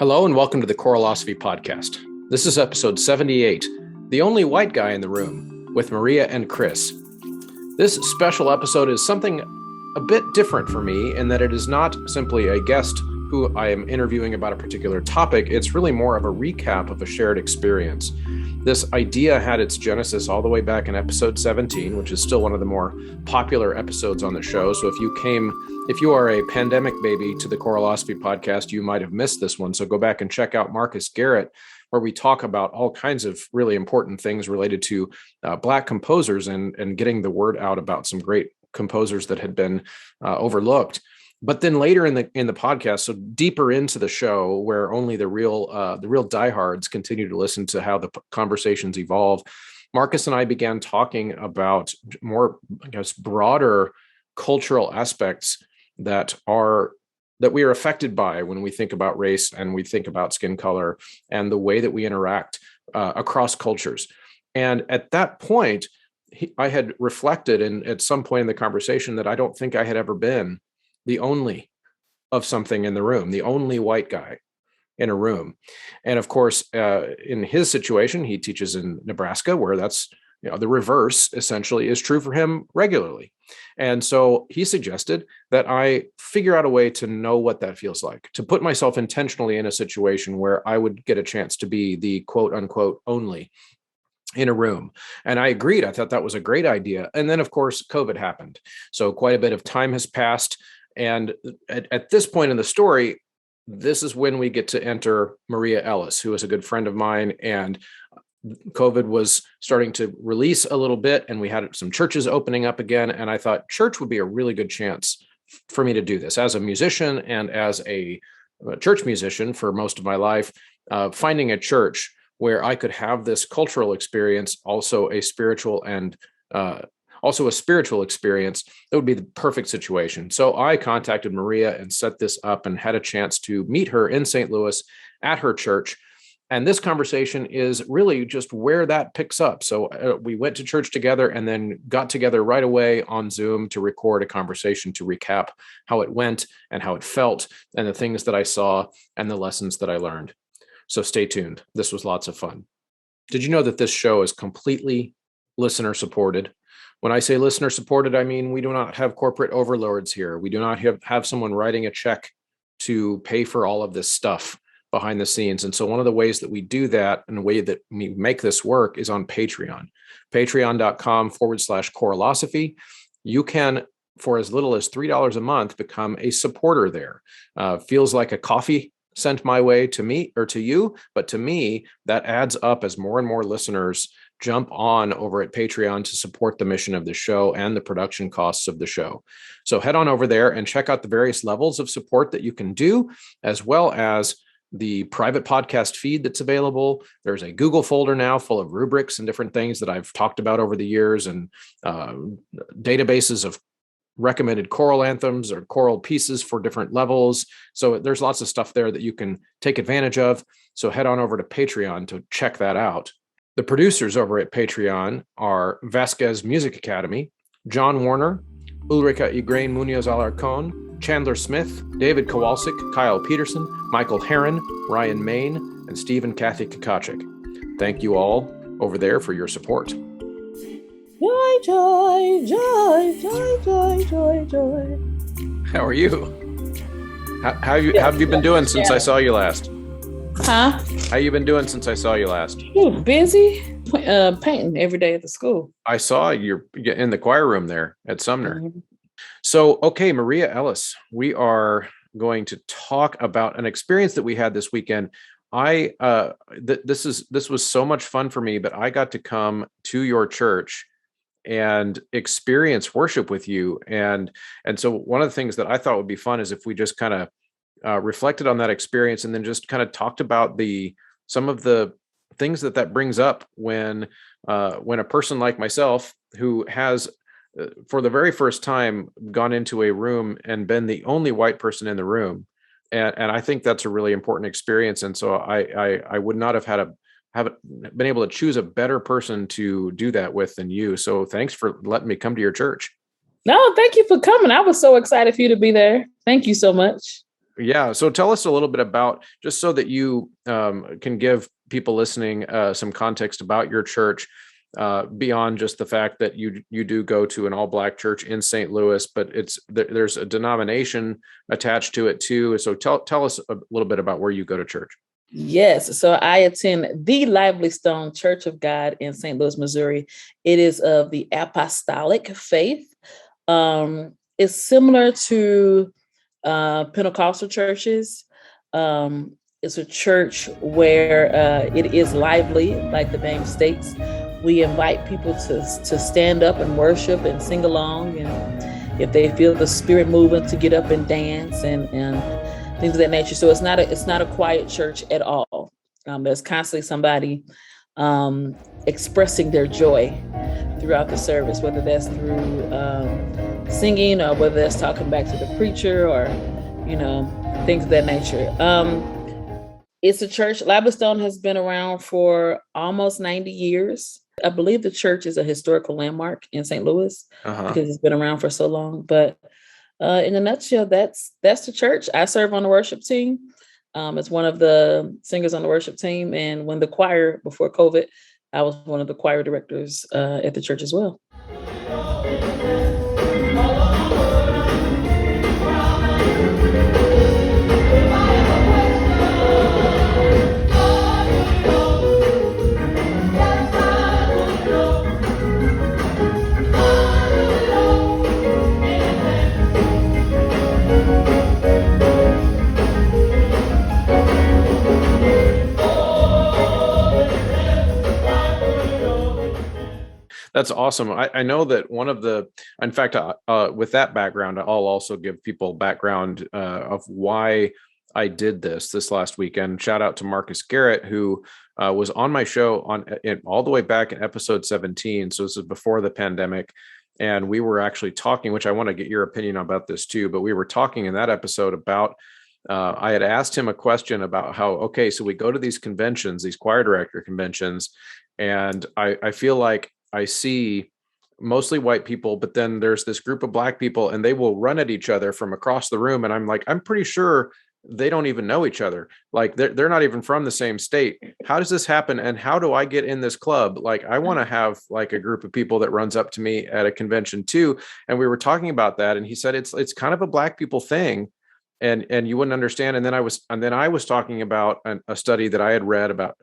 Hello and welcome to the Choralosophy Podcast. This is episode 78, The Only White Guy in the Room, with Maria and Chris. This special episode is something a bit different for me in that it is not simply a guest who I am interviewing about a particular topic. It's really more of a recap of a shared experience. This idea had its genesis all the way back in episode 17, which is still one of the more popular episodes on the show. So if you are a pandemic baby to the Choralosophy Podcast, you might have missed this one. So go back and check out Marques Garrett, where we talk about all kinds of really important things related to Black composers and getting the word out about some great composers that had been overlooked. But then later in the podcast, so deeper into the show, where only the real diehards continue to listen to how the conversations evolve, Marques and I began talking about more, I guess, broader cultural aspects that we are affected by when we think about race and we think about skin color and the way that we interact across cultures. And at that point, I had reflected, and at some point in the conversation, that I don't think I had ever been the only of something in the room, the only white guy in a room. And of course, in his situation, he teaches in Nebraska, where that's, the reverse essentially is true for him regularly. And so he suggested that I figure out a way to know what that feels like, to put myself intentionally in a situation where I would get a chance to be the quote unquote only in a room. And I agreed. I thought that was a great idea. And then, of course, COVID happened. So quite a bit of time has passed. And at this point in the story, this is when we get to enter Maria Ellis, who is a good friend of mine. And COVID was starting to release a little bit, and we had some churches opening up again. And I thought church would be a really good chance for me to do this as a musician and as a church musician for most of my life, finding a church where I could have this cultural experience, also a spiritual experience. That would be the perfect situation. So I contacted Maria and set this up and had a chance to meet her in St. Louis at her church. And this conversation is really just where that picks up. So we went to church together and then got together right away on Zoom to record a conversation to recap how it went and how it felt and the things that I saw and the lessons that I learned. So stay tuned. This was lots of fun. Did you know that this show is completely listener supported? When I say listener supported, I mean we do not have corporate overlords here. We do not have someone writing a check to pay for all of this stuff behind the scenes. And so one of the ways that we do that and the way that we make this work is on Patreon, patreon.com/Choralosophy. You can, for as little as $3 a month, become a supporter there. Feels like a coffee sent my way to me or to you, but to me, that adds up as more and more listeners jump on over at Patreon to support the mission of the show and the production costs of the show. So head on over there and check out the various levels of support that you can do, as well as the private podcast feed that's available. There's a Google folder now full of rubrics and different things that I've talked about over the years, and databases of recommended choral anthems or choral pieces for different levels. So there's lots of stuff there that you can take advantage of. So head on over to Patreon to check that out. The producers over at Patreon are Vasquez Music Academy, John Warner, Ulrika Igrain Munoz Alarcon, Chandler Smith, David Kowalczyk, Kyle Peterson, Michael Herron, Ryan Main, and Steve and Kathy Kakachik. Thank you all over there for your support. Joy, joy, joy, joy, joy, joy, joy. How are you? How have you been doing since I saw you last? Huh? How you been doing since I saw you last? Ooh, busy painting every day at the school. I saw you're in the choir room there at Sumner. Mm-hmm. So, okay, Maria Ellis, we are going to talk about an experience that we had this weekend. This was so much fun for me, but I got to come to your church and experience worship with you. And so one of the things that I thought would be fun is if we just kind of reflected on that experience and then just kind of talked about some of the things that brings up when a person like myself, who has for the very first time gone into a room and been the only white person in the room. And I think that's a really important experience. And so I would not have been able to choose a better person to do that with than you. So thanks for letting me come to your church. No, thank you for coming. I was so excited for you to be there. Thank you so much. Yeah. So tell us a little bit about, just so that you can give people listening some context about your church, beyond just the fact that you do go to an all Black church in St. Louis, but there's a denomination attached to it too. So tell us a little bit about where you go to church. Yes. So I attend the Lively Stone Church of God in St. Louis, Missouri. It is of the apostolic faith. It's similar to Pentecostal churches. It's a church where it is lively, like the name states. We invite people to stand up and worship and sing along, and if they feel the spirit moving, to get up and dance and things of that nature. So it's not a quiet church at all. There's constantly somebody expressing their joy throughout the service, whether that's through singing or whether that's talking back to the preacher or, things of that nature. It's a church. Lively Stone has been around for almost 90 years. I believe the church is a historical landmark in St. Louis because it's been around for so long. But in a nutshell, that's the church. I serve on the worship team. As one of the singers on the worship team. And when the choir, before COVID, I was one of the choir directors at the church as well. That's awesome. I know that in fact, with that background, I'll also give people background of why I did this last weekend. Shout out to Marques Garrett, who was on my show all the way back in episode 17. So this is before the pandemic. And we were actually talking, which I want to get your opinion about this too, but we were talking in that episode about, I had asked him a question about so we go to these conventions, these choir director conventions, and I feel like I see mostly white people, but then there's this group of Black people and they will run at each other from across the room. And I'm like, I'm pretty sure they don't even know each other. Like they're not even from the same state. How does this happen? And how do I get in this club? Like, I want to have like a group of people that runs up to me at a convention too. And we were talking about that. And he said, it's kind of a Black people thing. And you wouldn't understand. And then I was talking about a study that I had read about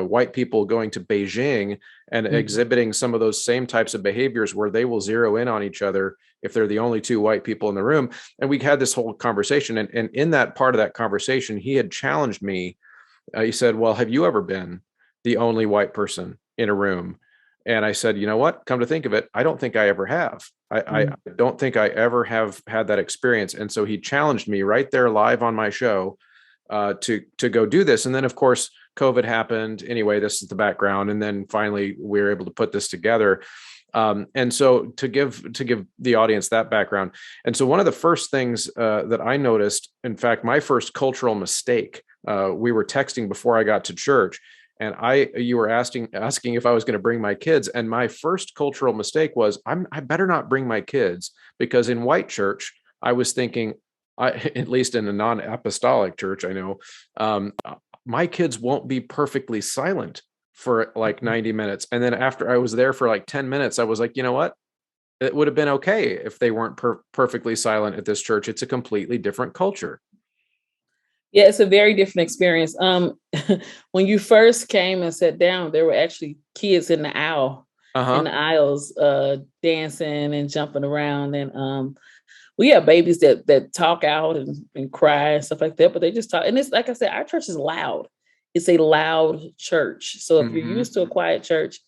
white people going to Beijing and exhibiting some of those same types of behaviors where they will zero in on each other if they're the only two white people in the room. And we had this whole conversation. And in that part of that conversation, he had challenged me. He said, well, have you ever been the only white person in a room? And I said, you know what? Come to think of it, I don't think I ever have. I don't think I ever have had that experience. And so he challenged me right there live on my show to go do this. And then, of course, COVID happened. Anyway, this is the background. And then finally, we were able to put this together. And so to give the audience that background. And so one of the first things that I noticed, in fact, my first cultural mistake, we were texting before I got to church. And you were asking if I was going to bring my kids. And my first cultural mistake was I better not bring my kids, because in white church, I was thinking, at least in a non-apostolic church, I know, my kids won't be perfectly silent for like 90 minutes. And then after I was there for like 10 minutes, I was like, you know what? It would have been okay if they weren't perfectly silent at this church. It's a completely different culture. Yeah, it's a very different experience. When you first came and sat down, there were actually kids in the aisles, dancing and jumping around. And we have babies that talk out and cry and stuff like that, but they just talk. And it's like I said, our church is loud. It's a loud church. So if you're used to a quiet church,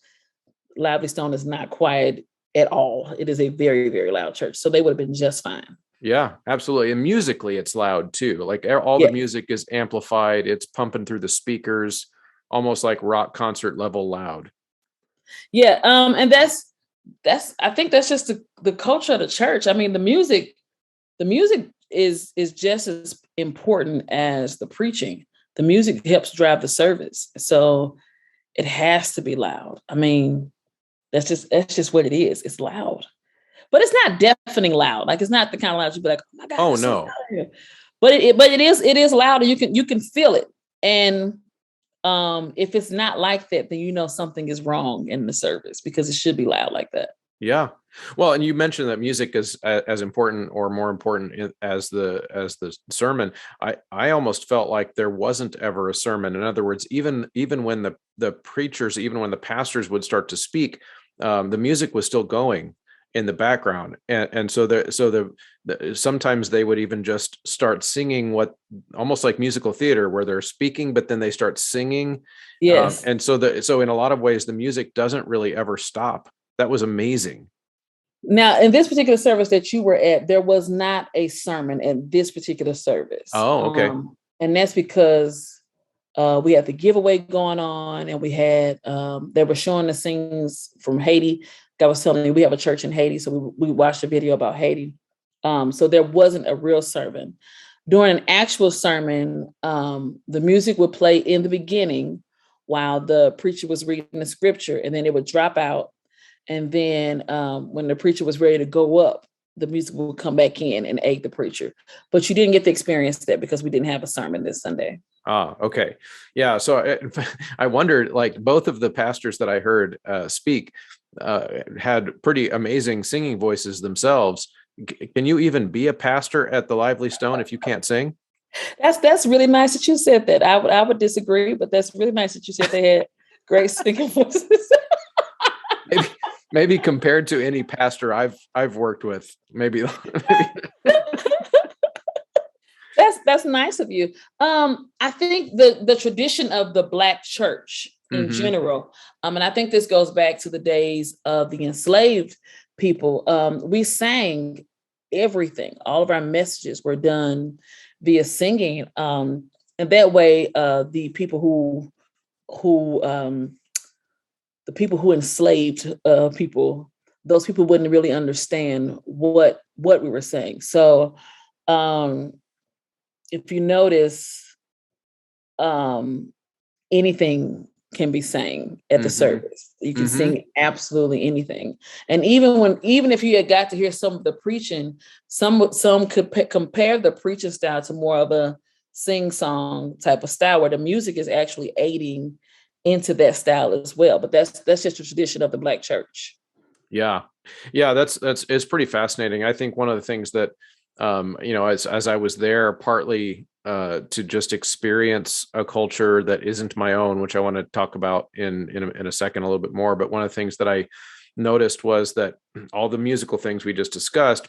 Lively Stone is not quiet at all. It is a very, very loud church. So they would have been just fine. Yeah, absolutely. And musically, it's loud too. Like all the music is amplified. It's pumping through the speakers, almost like rock concert level loud. Yeah. And that's I think that's just the culture of the church. I mean, the music is just as important as the preaching. The music helps drive the service. So it has to be loud. I mean, that's just what it is. It's loud. But it's not deafening loud. Like, it's not the kind of loud you'd be like, oh my God. Oh, no. So but it is loud, and you can feel it. And if it's not like that, then you know something is wrong in the service, because it should be loud like that. Yeah. Well, and you mentioned that music is as important or more important as the sermon. I almost felt like there wasn't ever a sermon. In other words, even when the preachers, even when the pastors would start to speak, the music was still going in the background, and sometimes they would even just start singing, what almost like musical theater, where they're speaking but then they start singing. Yes. And so in a lot of ways the music doesn't really ever stop. That was amazing. Now, in this particular service that you were at, there was not a sermon in this particular service. Oh, okay. And that's because we had the giveaway going on, and we had they were showing the scenes from Haiti. Like I was telling you, we have a church in Haiti, so we watched a video about Haiti. So there wasn't a real sermon. During an actual sermon, the music would play in the beginning while the preacher was reading the scripture, and then it would drop out. And then when the preacher was ready to go up, the music would come back in and aid the preacher. But you didn't get to experience that because we didn't have a sermon this Sunday. Ah, okay. Yeah. So I wondered, like, both of the pastors that I heard speak had pretty amazing singing voices themselves. Can you even be a pastor at the Lively Stone if you can't sing? That's really nice that you said that. I would disagree, but that's really nice that you said they had great singing voices. Maybe compared to any pastor I've worked with, maybe. That's nice of you. I think the tradition of the Black church in general, and I think this goes back to the days of the enslaved people. We sang everything. All of our messages were done via singing. And that way, the people who enslaved people, those people wouldn't really understand what we were saying. So if you notice, anything can be sang at the service. You can sing absolutely anything. And even if you had got to hear some of the preaching, some could compare the preaching style to more of a sing-song type of style, where the music is actually aiding into that style as well. But that's just a tradition of the Black church. Yeah. That's it's pretty fascinating. I think one of the things that as I was there, partly to just experience a culture that isn't my own, which I want to talk about in a second a little bit more. But one of the things that I noticed was that all the musical things we just discussed,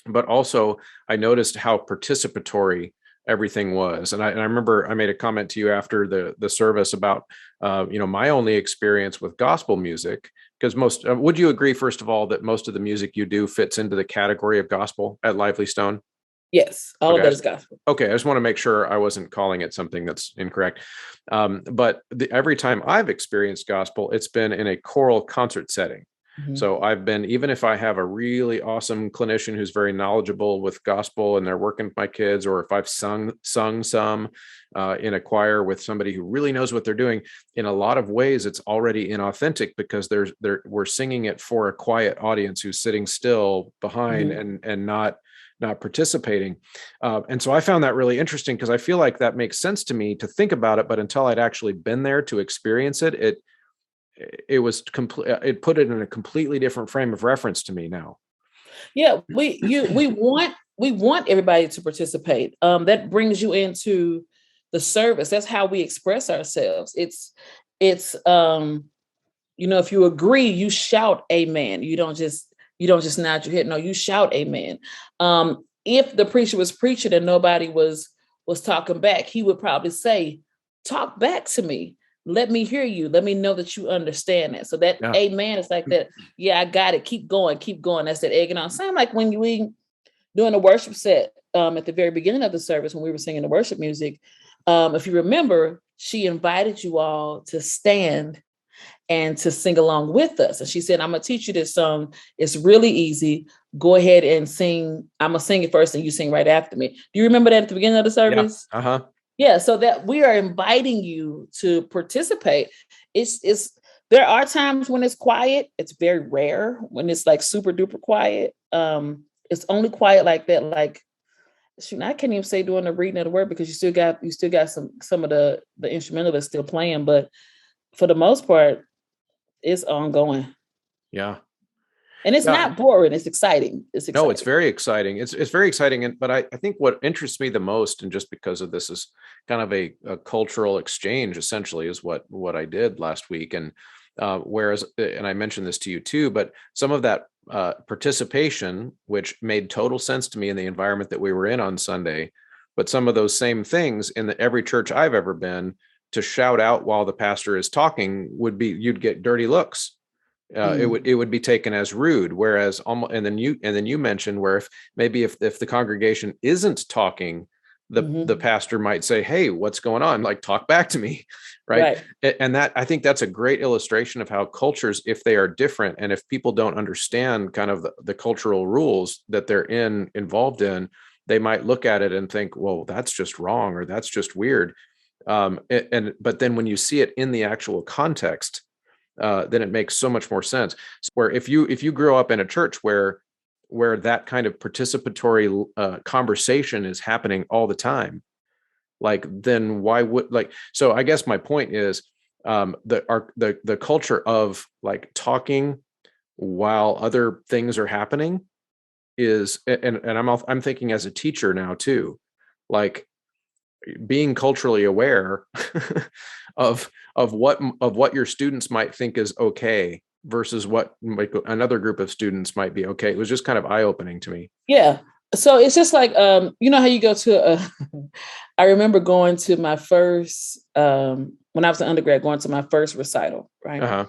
but also I noticed how participatory everything was. And I remember I made a comment to you after the service about, my only experience with gospel music, because would you agree, first of all, that most of the music you do fits into the category of gospel at Lively Stone? Yes, all of that is gospel. Okay, I just want to make sure I wasn't calling it something that's incorrect. But every time I've experienced gospel, it's been in a choral concert setting. So I've been, even if I have a really awesome clinician who's very knowledgeable with gospel and they're working with my kids, or if I've sung some in a choir with somebody who really knows what they're doing, in a lot of ways it's already inauthentic, because we're singing it for a quiet audience who's sitting still behind and not participating. And so I found that really interesting, because I feel like that makes sense to me to think about it, but until I'd actually been there to experience it, it was complete. It put it in a completely different frame of reference to me now. Yeah, we want everybody to participate. That brings you into the service. That's how we express ourselves. It's if you agree, you shout amen. You don't just nod your head. No, you shout amen. If the preacher was preaching and nobody was talking back, he would probably say, "Talk back to me. Let me hear you. Let me know that you understand that." So that amen is like that. Yeah, I got it. Keep going. Keep going. That's that egging on. Same like when we doing a worship set at the very beginning of the service, when we were singing the worship music. If you remember, she invited you all to stand and to sing along with us. And she said, "I'm going to teach you this song. It's really easy. Go ahead and sing. I'm going to sing it first and you sing right after me." Do you remember that at the beginning of the service? Yeah. Yeah, so that we are inviting you to participate. It's there are times when it's quiet. It's very rare when it's like super duper quiet. It's only quiet like that, like shoot, I can't even say doing the reading of the word because you still got some of the instrumental that's still playing, but for the most part, it's ongoing. Yeah. And it's Yeah. not boring. It's exciting. It's No, exciting. it's very exciting. It's very exciting. But I think what interests me the most, and just because of this, is kind of a cultural exchange, essentially, is what I did last week. And whereas, and I mentioned this to you too, but some of that participation, which made total sense to me in the environment that we were in on Sunday, but some of those same things in every church I've ever been, to shout out while the pastor is talking would be, you'd get dirty looks. It would be taken as rude, whereas almost, and then you mentioned where if the congregation isn't talking, the pastor might say, "Hey, what's going on? Like, talk back to me," right? And that, I think that's a great illustration of how cultures, if they are different, and if people don't understand kind of the cultural rules that they're involved in, they might look at it and think, "Well, that's just wrong," or "That's just weird." But then when you see it in the actual context, then it makes so much more sense. Where if you grow up in a church where that kind of participatory conversation is happening all the time, like, then why would, like, so I guess my point is, the culture of like talking while other things are happening is, and I'm thinking as a teacher now too, like, being culturally aware of what your students might think is okay versus what another group of students might be okay. It was just kind of eye-opening to me. Yeah. So it's just like, you know how you go to I remember going to my first, when I was an undergrad, going to my first recital, right? Uh-huh.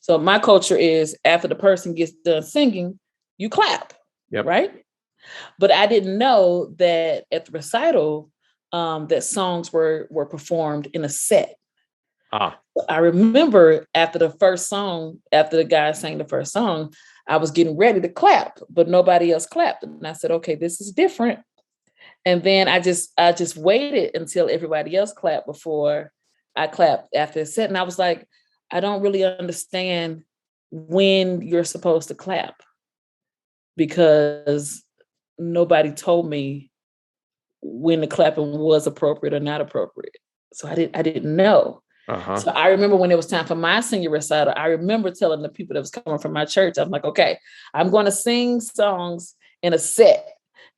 So my culture is after the person gets done singing, you clap, Yep. right? But I didn't know that at the recital, that songs were performed in a set. I remember after the guy sang the first song, I was getting ready to clap, but nobody else clapped. And I said, okay, this is different. And then I just waited until everybody else clapped before I clapped after the set. And I was like, I don't really understand when you're supposed to clap because nobody told me when the clapping was appropriate or not appropriate. So I didn't know. Uh-huh. So I remember when it was time for my senior recital, I remember telling the people that was coming from my church, I'm like, okay, I'm going to sing songs in a set.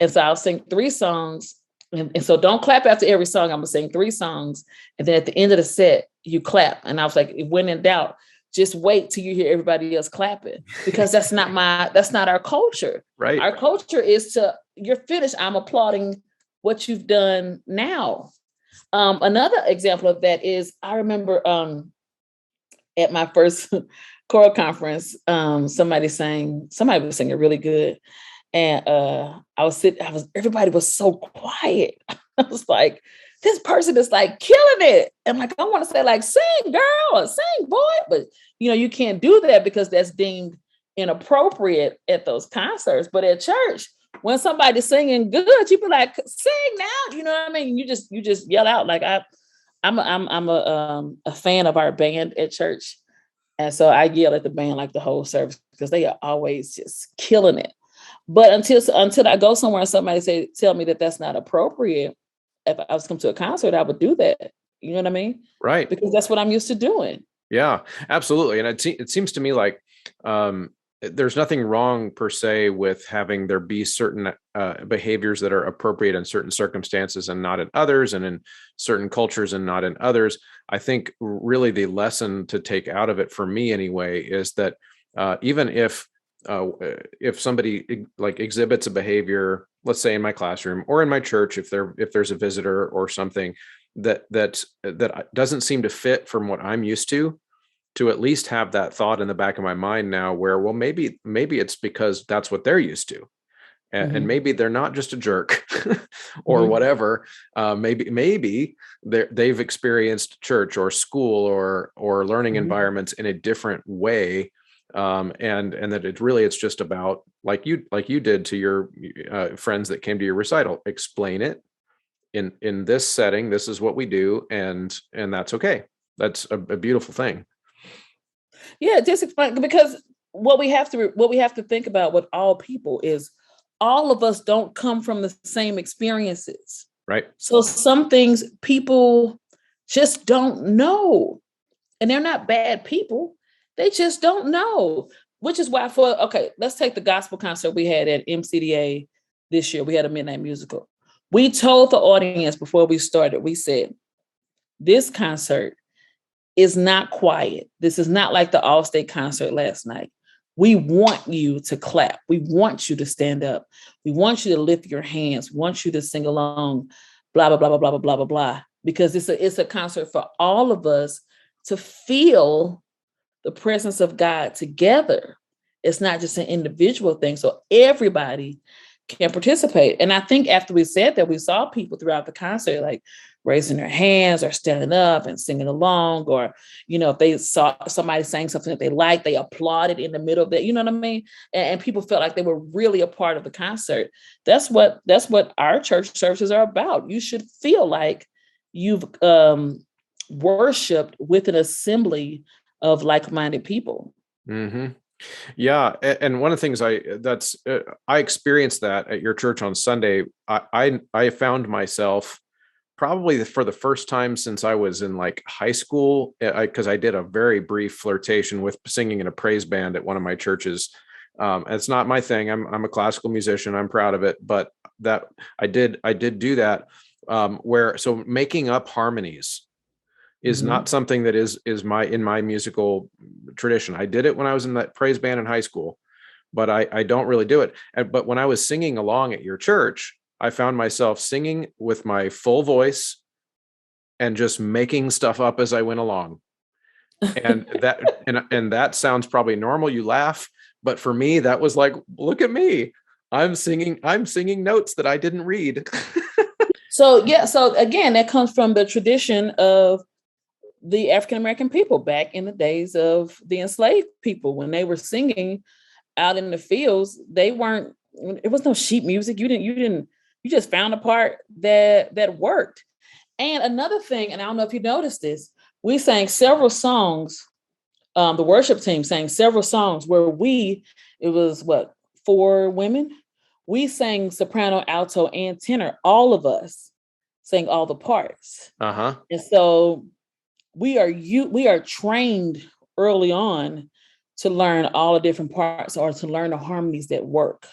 And so I'll sing 3 songs. And so don't clap after every song. I'm going to sing 3 songs. And then at the end of the set, you clap. And I was like, when in doubt, just wait till you hear everybody else clapping, because that's not our culture. Right. Our culture is you're finished, I'm applauding what you've done now. Another example of that is I remember at my first choral conference, somebody was singing really good. And everybody was so quiet. I was like, this person is like killing it. And like, I want to say like, sing girl or sing boy, but you can't do that because that's deemed inappropriate at those concerts. But at church, when somebody's singing good, you be like, sing now. You know what I mean? You just yell out. Like I'm a fan of our band at church. And so I yell at the band like the whole service because they are always just killing it. But until I go somewhere and somebody tell me that that's not appropriate, if I was come to a concert, I would do that. You know what I mean? Right. Because that's what I'm used to doing. Yeah, absolutely. And it seems to me like there's nothing wrong per se with having there be certain behaviors that are appropriate in certain circumstances and not in others, and in certain cultures and not in others. I think really the lesson to take out of it, for me anyway, is that even if somebody like exhibits a behavior, let's say in my classroom or in my church, if there's a visitor or something that doesn't seem to fit from what I'm used to at least have that thought in the back of my mind now where, well, maybe it's because that's what they're used to. And maybe they're not just a jerk or whatever. Maybe they've experienced church or school or learning environments in a different way. And that it's just about, like you did to your friends that came to your recital, explain it in this setting. This is what we do. And that's okay. That's a beautiful thing. Yeah, just explain, because what we have to think about with all people is all of us don't come from the same experiences. Right. So some things people just don't know. And they're not bad people. They just don't know. Which is why let's take the gospel concert we had at MCDA this year. We had a midnight musical. We told the audience before we started, we said, this concert is not quiet. This is not like the All-State concert last night. We want you to clap. We want you to stand up. We want you to lift your hands. We want you to sing along, blah, blah, blah, blah, blah, blah, blah, blah, blah. Because it's a concert for all of us to feel the presence of God together. It's not just an individual thing. So everybody can participate. And I think after we said that, we saw people throughout the concert, like raising their hands or standing up and singing along, or, if they saw somebody saying something that they liked, they applauded in the middle of that, you know what I mean? And people felt like they were really a part of the concert. That's what our church services are about. You should feel like you've worshiped with an assembly of like-minded people. Mm-hmm. Yeah, and one of the things I experienced that at your church on Sunday. I found myself probably for the first time since I was in like high school, because I did a very brief flirtation with singing in a praise band at one of my churches. It's not my thing. I'm a classical musician. I'm proud of it, but that I did do that. So making up harmonies is not something that is in my musical tradition. I did it when I was in that praise band in high school, but I don't really do it. But when I was singing along at your church, I found myself singing with my full voice and just making stuff up as I went along. And that sounds probably normal. You laugh, but for me, that was like, look at me. I'm singing notes that I didn't read. So again, that comes from the tradition of the African-American people back in the days of the enslaved people. When they were singing out in the fields, it was no sheet music. You just found a part that worked. And another thing, and I don't know if you noticed this, we sang several songs. The worship team sang several songs where it was 4 women. We sang soprano, alto, and tenor. All of us sang all the parts. Uh-huh. And so we are trained early on to learn all the different parts, or to learn the harmonies that work.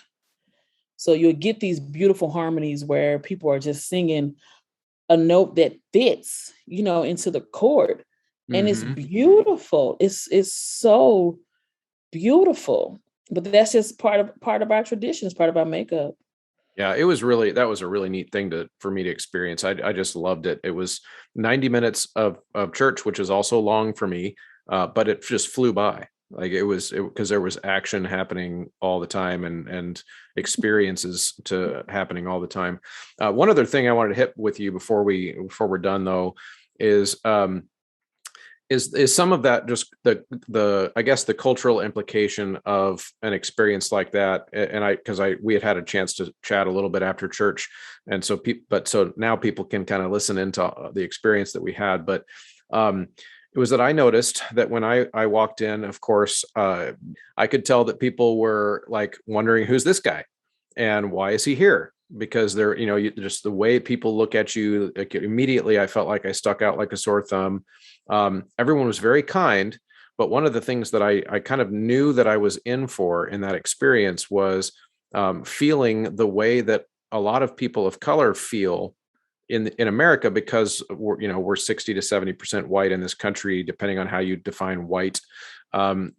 So you'll get these beautiful harmonies where people are just singing a note that fits, into the chord. And it's beautiful. It's so beautiful. But that's just part of our tradition, it's part of our makeup. Yeah, that was a really neat thing for me to experience. I just loved it. It was 90 minutes of church, which is also long for me, but it just flew by. Like because there was action happening all the time and experiences happening all the time. One other thing I wanted to hit with you before we're done though is some of that just the I guess the cultural implication of an experience like that. And we had a chance to chat a little bit after church, and so now people can kind of listen into the experience that we had. But it was that I noticed that when I walked in, of course, I could tell that people were like wondering, who's this guy and why is he here? Because they're, just the way people look at you, like immediately I felt like I stuck out like a sore thumb. Everyone was very kind, but one of the things that I kind of knew that I was in for in that experience was feeling the way that a lot of people of color feel in America, because we're 60 to 70% white in this country, depending on how you define white. And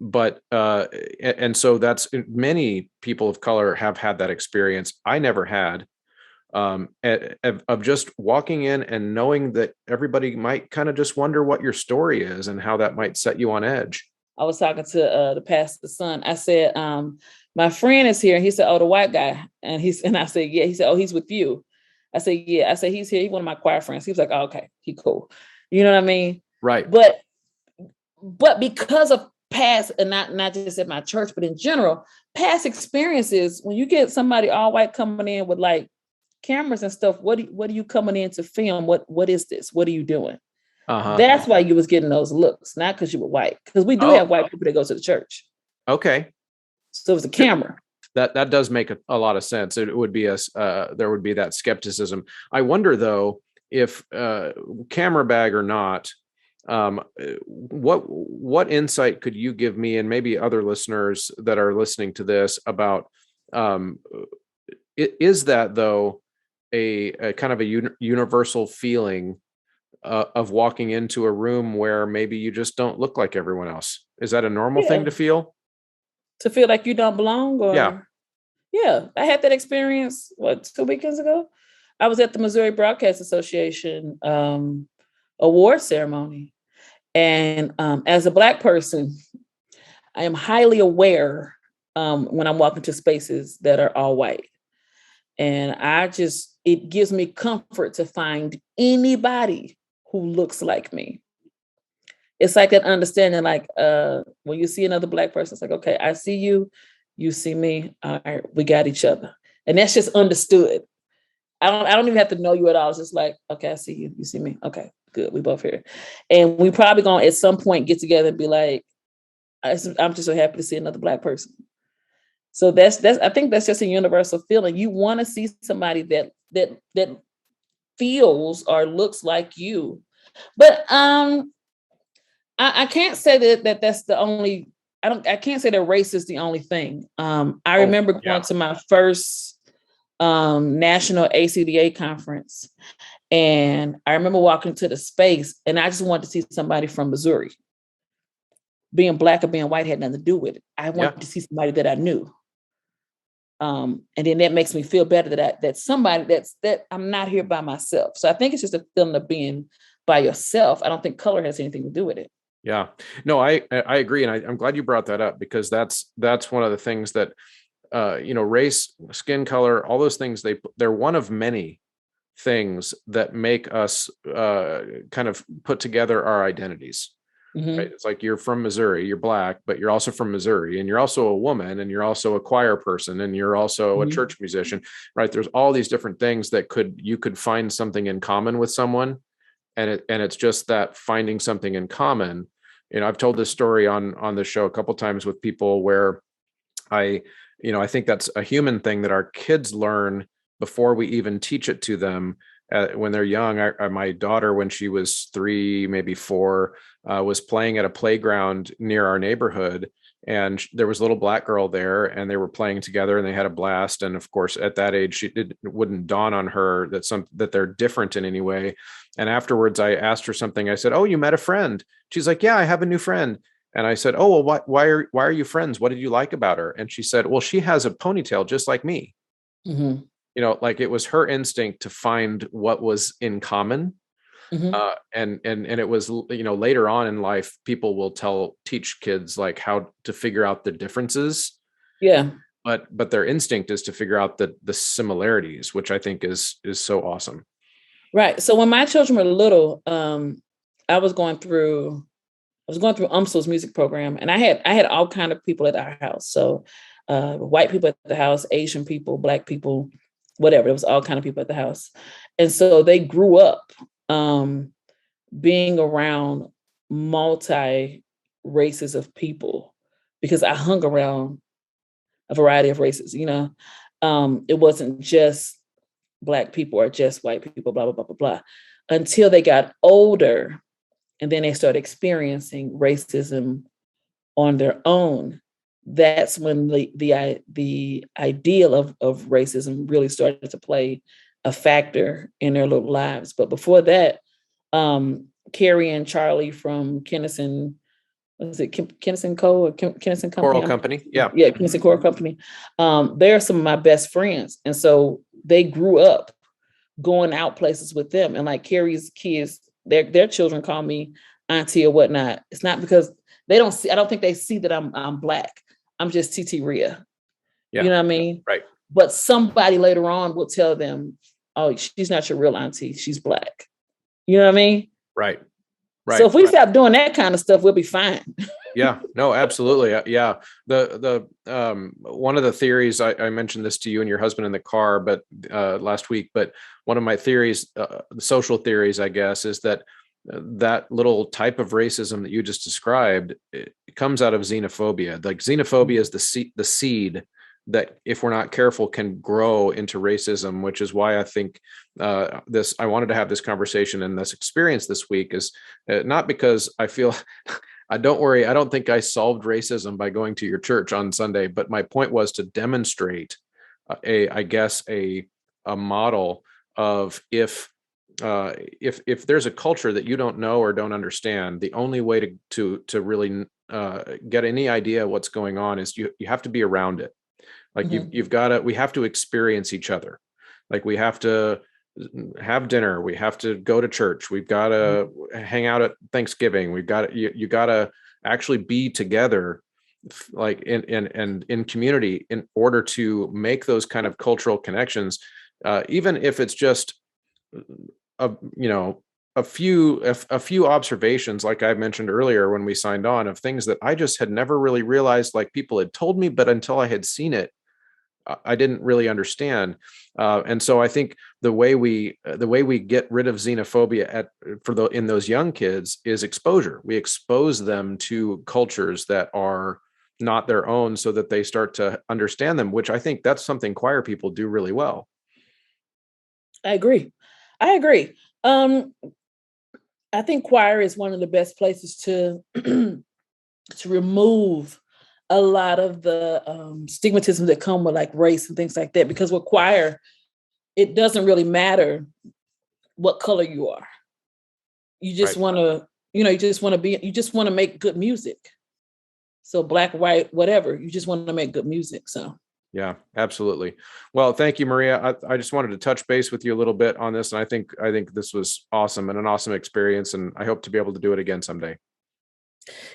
so that's many people of color have had that experience. I never had, of just walking in and knowing that everybody might kind of just wonder what your story is and how that might set you on edge. I was talking to the pastor's son. I said, my friend is here. And he said, oh, the white guy. And I said, yeah. He said, oh, he's with you. I said, yeah. I said, he's here. He's one of my choir friends. He was like, oh, okay, he cool. You know what I mean? Right. But because of past, and not just at my church, but in general, past experiences, when you get somebody all white coming in with like cameras and stuff, what are you coming in to film? What is this? What are you doing? Uh-huh. That's why you was getting those looks, not because you were white. Because we do have white people that go to the church. Okay. So it was a camera. that does make a lot of sense. It would be there would be that skepticism. I wonder though, if camera bag or not, what insight could you give me and maybe other listeners that are listening to this about, is that though a kind of a universal feeling of walking into a room where maybe you just don't look like everyone else? Is that a normal thing to feel? To feel like you don't belong? Or Yeah. Yeah, I had that experience, 2 weekends ago? I was at the Missouri Broadcast Association award ceremony. And as a Black person, I am highly aware when I'm walking to spaces that are all white. And it gives me comfort to find anybody who looks like me. It's like that understanding, like when you see another Black person, it's like, okay, I see you, you see me, all right, we got each other. And that's just understood. I don't even have to know you at all. It's just like, okay, I see you, you see me. Okay, good, we both here. And we probably gonna at some point get together and be like, I'm just so happy to see another Black person. So that's I think that's just a universal feeling. You want to see somebody that feels or looks like you. But I can't say that that's the only. I can't say that race is the only thing. I remember going to my first national ACDA conference, and I remember walking to the space, and I just wanted to see somebody from Missouri. Being Black or being white had nothing to do with it. I wanted to see somebody that I knew. And then that makes me feel better that somebody that I'm not here by myself. So I think it's just a feeling of being by yourself. I don't think color has anything to do with it. Yeah, no, I agree. And I'm glad you brought that up, because that's one of the things that, race, skin color, all those things, they're one of many things that make us kind of put together our identities. Mm-hmm. Right? It's like, you're from Missouri, you're Black, but you're also from Missouri, and you're also a woman, and you're also a choir person, and you're also a church musician, right? There's all these different things that you could find something in common with someone. And it's just that finding something in common. I've told this story on the show a couple of times with people where I think that's a human thing that our kids learn before we even teach it to them when they're young. My daughter, when she was 3, maybe 4, was playing at a playground near our neighborhood, and there was a little Black girl there, and they were playing together, and they had a blast. And of course, at that age, it wouldn't dawn on her that they're different in any way. And afterwards, I asked her something. I said, "Oh, you met a friend?" She's like, "Yeah, I have a new friend." And I said, "Oh, well, why are you friends? What did you like about her?" And she said, "Well, she has a ponytail just like me." Mm-hmm. Like it was her instinct to find what was in common. Mm-hmm. And it was, later on in life, people will teach kids like how to figure out the differences. Yeah. But their instinct is to figure out the similarities, which I think is so awesome. Right. So when my children were little, I was going through UMSL's music program, and I had all kind of people at our house. So white people at the house, Asian people, Black people, whatever. It was all kind of people at the house. And so they grew up being around multi races of people, because I hung around a variety of races. It wasn't just Black people or just white people, blah, blah, blah, blah, blah, until they got older, and then they started experiencing racism on their own. That's when the ideal of racism really started to play a factor in their little lives. But before that, Carrie and Charlie from Kennison, was it Kennison Co. or Kennison Company? Choral Company, yeah. Yeah, Kennison Choral Company. They're some of my best friends. And so they grew up going out places with them. And like Carrie's kids, their children call me auntie or whatnot. It's not because I don't think they see that I'm Black. I'm just TT Rhea. Yeah. You know what I mean? Right. But somebody later on will tell them, "Oh, she's not your real auntie. She's Black." You know what I mean? Right. Right. So if we stop doing that kind of stuff, we'll be fine. Yeah, no, absolutely. Yeah. The one of the theories, I mentioned this to you and your husband in the car, but last week, but one of my theories, social theories, I guess, is that little type of racism that you just described, it comes out of xenophobia. Like xenophobia is the seed that, if we're not careful, can grow into racism, which is why I think I wanted to have this conversation and this experience this week is not because I feel, don't worry, I don't think I solved racism by going to your church on Sunday, but my point was to demonstrate a model of if there's a culture that you don't know or don't understand, the only way to really get any idea what's going on is you have to be around it. Like we have to experience each other. Like we have to have dinner. We have to go to church. We've got to hang out at Thanksgiving. We've got you got to actually be together, like in community, in order to make those kind of cultural connections, even if it's just a few observations, like I mentioned earlier when we signed on, of things that I just had never really realized, like people had told me, but until I had seen it, I didn't really understand. And so I think the way we get rid of xenophobia in those young kids is exposure. We expose them to cultures that are not their own so that they start to understand them, which I think that's something choir people do really well. I agree. I think choir is one of the best places to to remove a lot of the stigmatism that come with like race and things like that. Because with choir, it doesn't really matter what color you are. You just want to, you just want to make good music. So black, white, whatever, you just want to make good music. So. Yeah, absolutely. Well, thank you, Maria. I just wanted to touch base with you a little bit on this. And I think this was awesome and an awesome experience. And I hope to be able to do it again someday.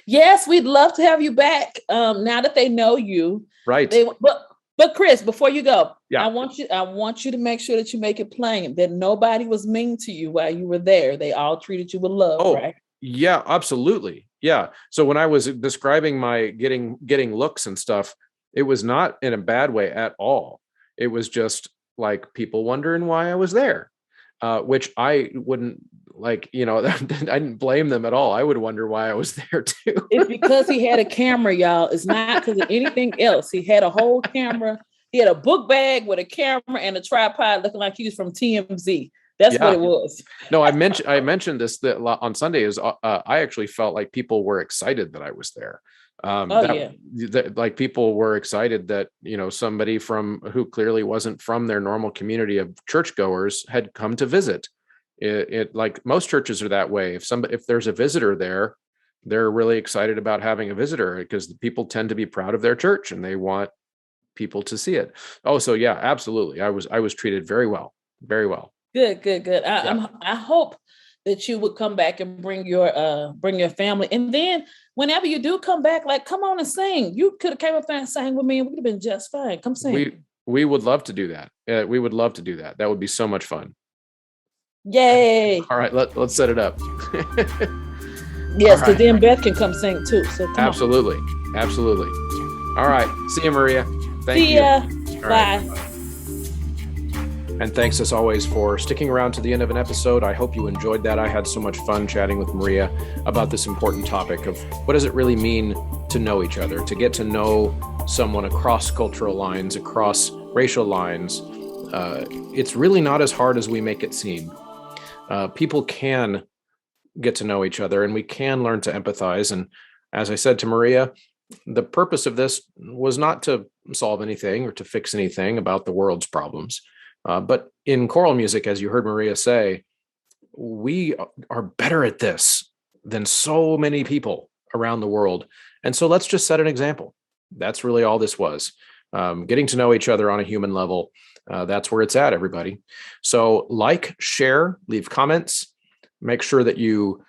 Yes, we'd love to have you back. Now that they know you. Right. But Chris, before you go, yeah. I want you to make sure that you make it plain that nobody was mean to you while you were there. They all treated you with love, right? Yeah, absolutely. Yeah. So when I was describing my getting looks and stuff, it was not in a bad way at all. It was just like people wondering why I was there, which I wouldn't like, I didn't blame them at all. I would wonder why I was there too. It's because he had a camera, y'all. It's not because of anything else. He had a whole camera. He had a book bag with a camera and a tripod looking like he was from TMZ. That's what it was. No, I mentioned this that on Sunday is I actually felt like people were excited that I was there. Like people were excited that somebody who clearly wasn't from their normal community of churchgoers had come to visit. It like most churches are that way. If there's a visitor there, they're really excited about having a visitor because the people tend to be proud of their church and they want people to see it. Oh, so yeah, absolutely. I was treated very well, very well. Good. I hope that you would come back and bring your family. And then whenever you do come back, like, come on and sing. You could have came up there and sang with me and we would have been just fine. Come sing. We would love to do that. We would love to do that. That would be so much fun. Yay. All right, let's set it up. Yes, because then Beth can come sing too. So absolutely. All right. See you, Maria. See ya. Bye. Right. And thanks as always for sticking around to the end of an episode. I hope you enjoyed that. I had so much fun chatting with Maria about this important topic of what does it really mean to know each other, to get to know someone across cultural lines, across racial lines. It's really not as hard as we make it seem. People can get to know each other and we can learn to empathize. And as I said to Maria, the purpose of this was not to solve anything or to fix anything about the world's problems. But in choral music, as you heard Maria say, we are better at this than so many people around the world. And so let's just set an example. That's really all this was. Getting to know each other on a human level. That's where it's at, everybody. So like, share, leave comments. Make sure that you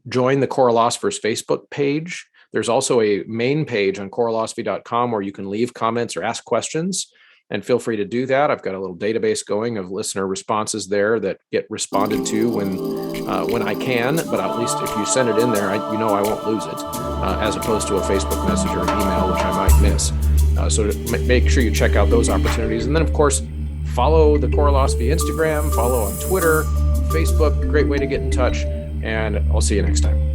join the Choralospheres Facebook page. There's also a main page on choralosophy.com where you can leave comments or ask questions. And feel free to do that. I've got a little database going of listener responses there that get responded to when I can. But at least if you send it in there, I won't lose it, as opposed to a Facebook message or an email, which I might miss. So make sure you check out those opportunities. And then, of course, follow the Choralosophy Instagram, follow on Twitter, Facebook. Great way to get in touch. And I'll see you next time.